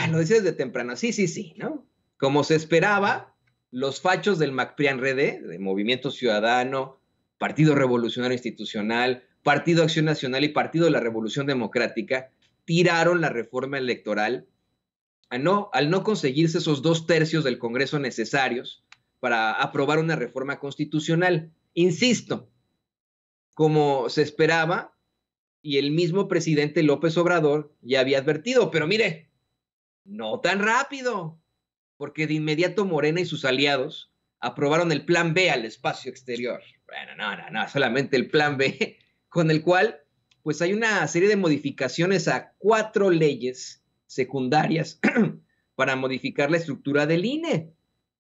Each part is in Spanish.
lo decía desde temprano, sí, ¿no? Como se esperaba, los fachos del MACPRIAN-RD, de Movimiento Ciudadano, Partido Revolucionario Institucional, Partido Acción Nacional y Partido de la Revolución Democrática, tiraron la reforma electoral al no conseguirse esos 2/3 del Congreso necesarios para aprobar una reforma constitucional. Insisto, como se esperaba, y el mismo presidente López Obrador ya había advertido, pero mire, no tan rápido, porque de inmediato Morena y sus aliados aprobaron el Plan B al espacio exterior. Bueno, no, solamente el Plan B, con el cual pues hay una serie de modificaciones a 4 leyes secundarias para modificar la estructura del INE.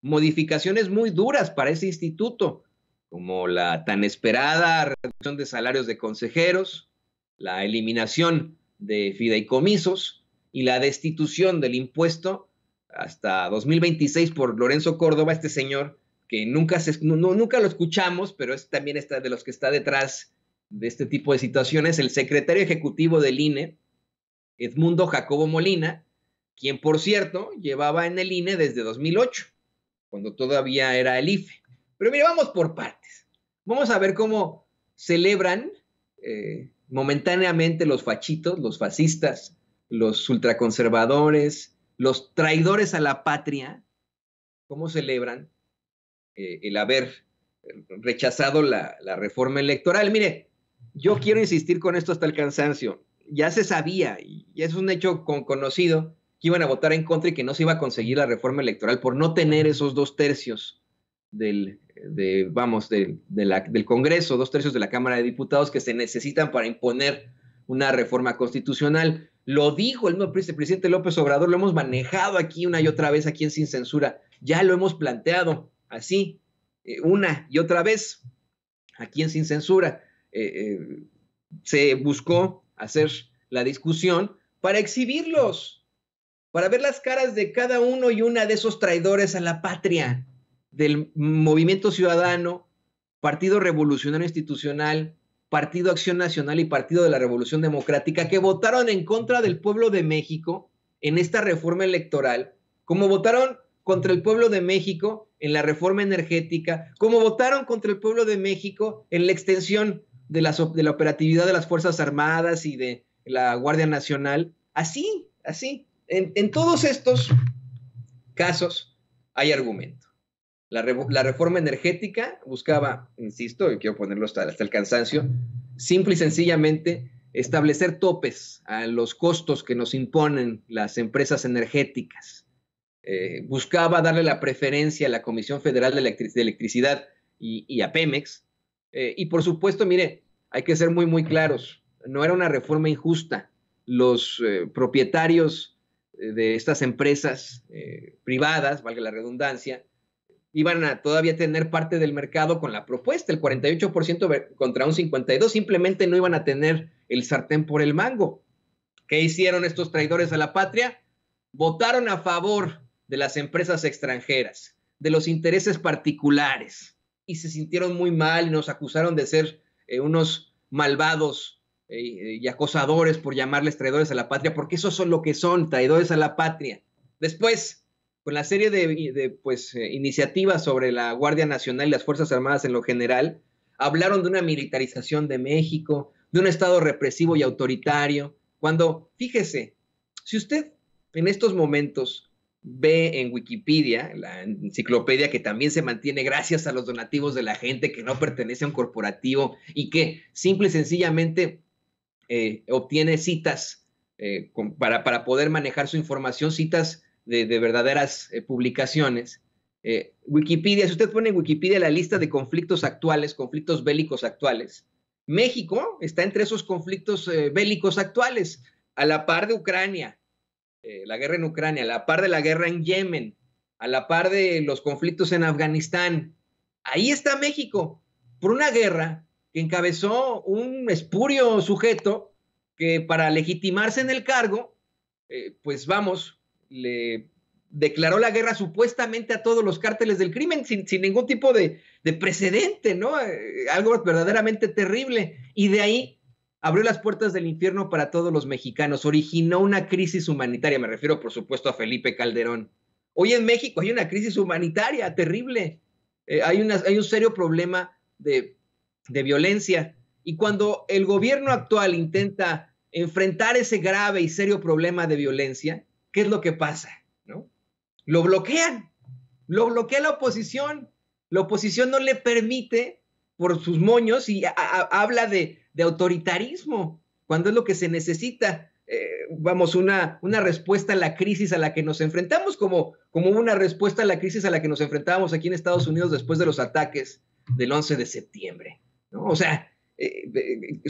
Modificaciones muy duras para ese instituto, como la tan esperada reducción de salarios de consejeros, la eliminación de fideicomisos y la destitución del impuesto hasta 2026 por Lorenzo Córdoba, este señor que nunca lo escuchamos, pero también está de los que está detrás de este tipo de situaciones, el secretario ejecutivo del INE, Edmundo Jacobo Molina, quien, por cierto, llevaba en el INE desde 2008, cuando todavía era el IFE. Pero mire, vamos por partes. Vamos a ver cómo celebran momentáneamente los fachitos, los fascistas, los ultraconservadores, los traidores a la patria, cómo celebran el haber rechazado la reforma electoral. Mire, yo quiero insistir con esto hasta el cansancio. Ya se sabía, y es un hecho conocido, que iban a votar en contra y que no se iba a conseguir la reforma electoral por no tener esos 2/3 del Congreso, 2/3 de la Cámara de Diputados que se necesitan para imponer una reforma constitucional. Lo dijo el presidente López Obrador, lo hemos manejado aquí una y otra vez, aquí en Sin Censura. Ya lo hemos planteado así, una y otra vez, aquí en Sin Censura. Se buscó hacer la discusión para exhibirlos, para ver las caras de cada uno y una de esos traidores a la patria, del Movimiento Ciudadano, Partido Revolucionario Institucional, Partido Acción Nacional y Partido de la Revolución Democrática, que votaron en contra del pueblo de México en esta reforma electoral, como votaron contra el pueblo de México en la reforma energética, como votaron contra el pueblo de México en la extensión de la operatividad de las Fuerzas Armadas y de la Guardia Nacional. Así. En todos estos casos hay argumento. La reforma energética buscaba, insisto, y quiero ponerlo hasta el cansancio, simple y sencillamente establecer topes a los costos que nos imponen las empresas energéticas. Buscaba darle la preferencia a la Comisión Federal de Electricidad y a Pemex. Y por supuesto, mire, hay que ser muy, muy claros, no era una reforma injusta. Los propietarios de estas empresas privadas, valga la redundancia, iban a todavía tener parte del mercado con la propuesta, el 48% contra un 52%, simplemente no iban a tener el sartén por el mango. ¿Qué hicieron estos traidores a la patria? Votaron a favor de las empresas extranjeras, de los intereses particulares, y se sintieron muy mal y nos acusaron de ser unos malvados y acosadores por llamarles traidores a la patria, porque esos son lo que son, traidores a la patria. Después, con la serie de iniciativas sobre la Guardia Nacional y las Fuerzas Armadas en lo general, hablaron de una militarización de México, de un Estado represivo y autoritario, cuando, fíjese, si usted en estos momentos ve en Wikipedia, la enciclopedia que también se mantiene gracias a los donativos de la gente que no pertenece a un corporativo y que simple y sencillamente obtiene citas para poder manejar su información, citas de verdaderas publicaciones. Wikipedia, si usted pone en Wikipedia la lista de conflictos actuales, conflictos bélicos actuales, México está entre esos conflictos bélicos actuales, a la par de Ucrania, la guerra en Ucrania, a la par de la guerra en Yemen, a la par de los conflictos en Afganistán. Ahí está México, por una guerra que encabezó un espurio sujeto que para legitimarse en el cargo, le declaró la guerra supuestamente a todos los cárteles del crimen sin ningún tipo de precedente, ¿no? Algo verdaderamente terrible. Y de ahí abrió las puertas del infierno para todos los mexicanos, originó una crisis humanitaria, me refiero por supuesto a Felipe Calderón. Hoy en México hay una crisis humanitaria terrible, hay un serio problema de violencia, y cuando el gobierno actual intenta enfrentar ese grave y serio problema de violencia, ¿qué es lo que pasa? ¿No? Lo bloquea la oposición no le permite por sus moños y habla de autoritarismo, cuando es lo que se necesita. Vamos, una respuesta a la crisis a la que nos enfrentamos, como una respuesta a la crisis a la que nos enfrentábamos aquí en Estados Unidos después de los ataques del 11 de septiembre, ¿no? O sea,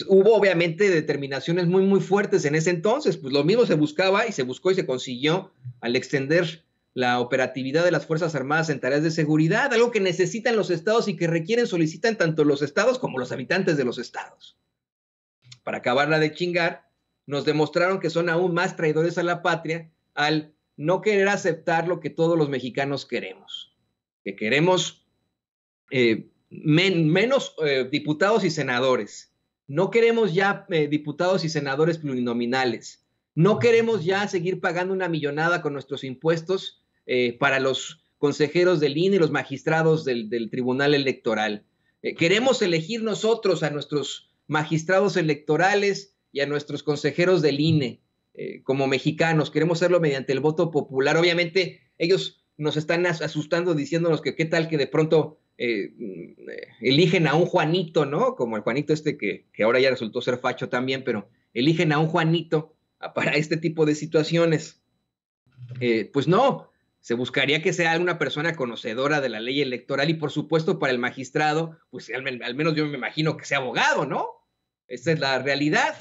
hubo obviamente determinaciones muy, muy fuertes en ese entonces, pues lo mismo se buscaba y se buscó y se consiguió al extender la operatividad de las Fuerzas Armadas en tareas de seguridad, algo que necesitan los estados y que requieren, solicitan tanto los estados como los habitantes de los estados. Para acabarla de chingar, nos demostraron que son aún más traidores a la patria al no querer aceptar lo que todos los mexicanos queremos, que queremos menos diputados y senadores, no queremos ya diputados y senadores plurinominales, no queremos ya seguir pagando una millonada con nuestros impuestos para los consejeros del INE y los magistrados del Tribunal Electoral. Queremos elegir nosotros a nuestros magistrados electorales y a nuestros consejeros del INE como mexicanos. Queremos hacerlo mediante el voto popular. Obviamente ellos nos están asustando diciéndonos que qué tal que de pronto eligen a un Juanito, ¿no? Como el Juanito que ahora ya resultó ser facho también, pero eligen a un Juanito para este tipo de situaciones. Pues no, se buscaría que sea una persona conocedora de la ley electoral y por supuesto para el magistrado, pues al menos yo me imagino que sea abogado, ¿no? Esa es la realidad.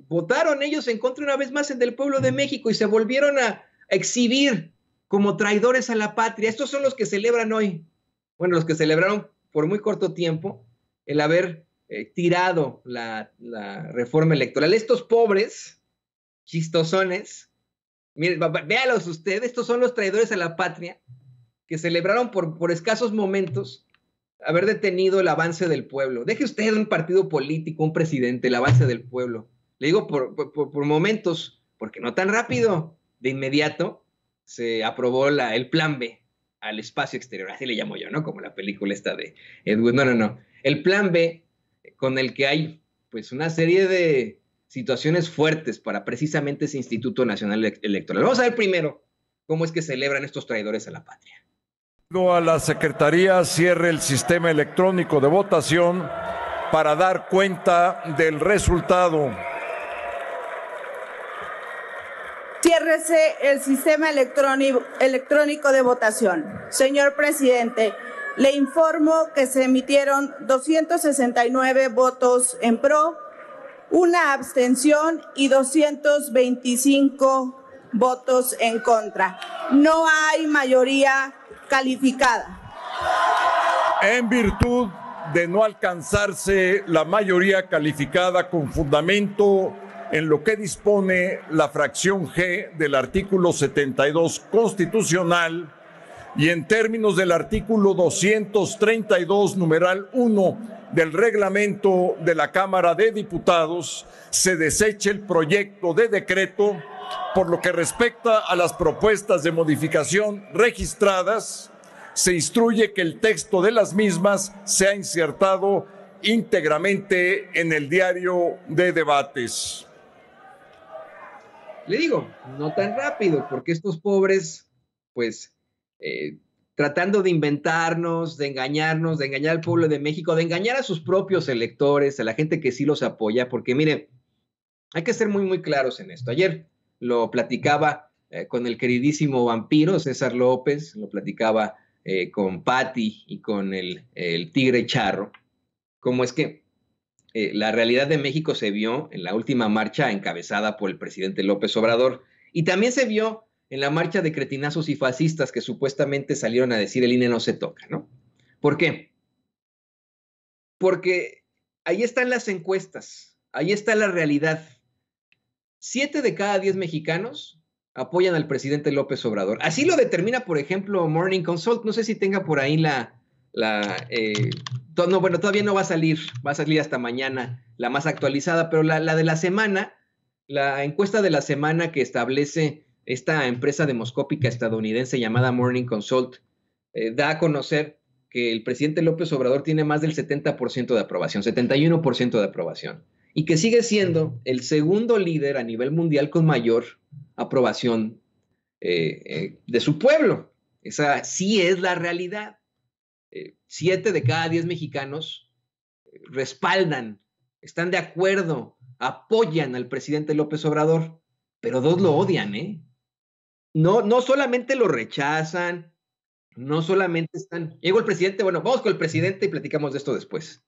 Votaron ellos en contra una vez más del pueblo de México y se volvieron a exhibir como traidores a la patria. Estos son los que celebran hoy, bueno, los que celebraron por muy corto tiempo el haber tirado la reforma electoral. Estos pobres chistosones, miren, véalos usted, estos son los traidores a la patria que celebraron por escasos momentos haber detenido el avance del pueblo. Deje usted un partido político, un presidente, el avance del pueblo. Le digo por momentos, porque no tan rápido. De inmediato se aprobó el plan B al espacio exterior, así le llamo yo, ¿no? Como la película esta de Edwin. No. El plan B, con el que hay pues una serie de situaciones fuertes para precisamente ese Instituto Nacional Electoral. Vamos a ver primero cómo es que celebran estos traidores a la patria. A la Secretaría cierre el sistema electrónico de votación para dar cuenta del resultado. Ciérrese el sistema electrónico de votación. Señor presidente, le informo que se emitieron 269 votos en pro, una abstención y 225 votos en contra. No hay mayoría calificada. En virtud de no alcanzarse la mayoría calificada con fundamento en lo que dispone la fracción G del artículo 72 constitucional y en términos del artículo 232, numeral 1 del reglamento de la Cámara de Diputados, se deseche el proyecto de decreto. Por lo que respecta a las propuestas de modificación registradas, se instruye que el texto de las mismas sea insertado íntegramente en el diario de debates. Le digo, no tan rápido, porque estos pobres, pues, tratando de inventarnos, de engañarnos, de engañar al pueblo de México, de engañar a sus propios electores, a la gente que sí los apoya, porque mire, hay que ser muy, muy claros en esto. Ayer lo platicaba con el queridísimo vampiro César López, lo platicaba con Patti y con el Tigre Charro, cómo es que la realidad de México se vio en la última marcha encabezada por el presidente López Obrador y también se vio en la marcha de cretinazos y fascistas que supuestamente salieron a decir el INE no se toca, ¿no? ¿Por qué? Porque ahí están las encuestas, ahí está la realidad. 7 de cada 10 mexicanos apoyan al presidente López Obrador. Así lo determina, por ejemplo, Morning Consult. No sé si tenga por ahí la no, bueno, todavía no va a salir hasta mañana la más actualizada, pero la de la semana, la encuesta de la semana que establece esta empresa demoscópica estadounidense llamada Morning Consult, da a conocer que el presidente López Obrador tiene más del 70% de aprobación, 71% de aprobación, y que sigue siendo el segundo líder a nivel mundial con mayor aprobación de su pueblo. Esa sí es la realidad. 7 de cada 10 mexicanos respaldan, están de acuerdo, apoyan al presidente López Obrador, pero 2 lo odian, ¿eh? No solamente lo rechazan, no solamente están... Llegó el presidente, bueno, vamos con el presidente y platicamos de esto después.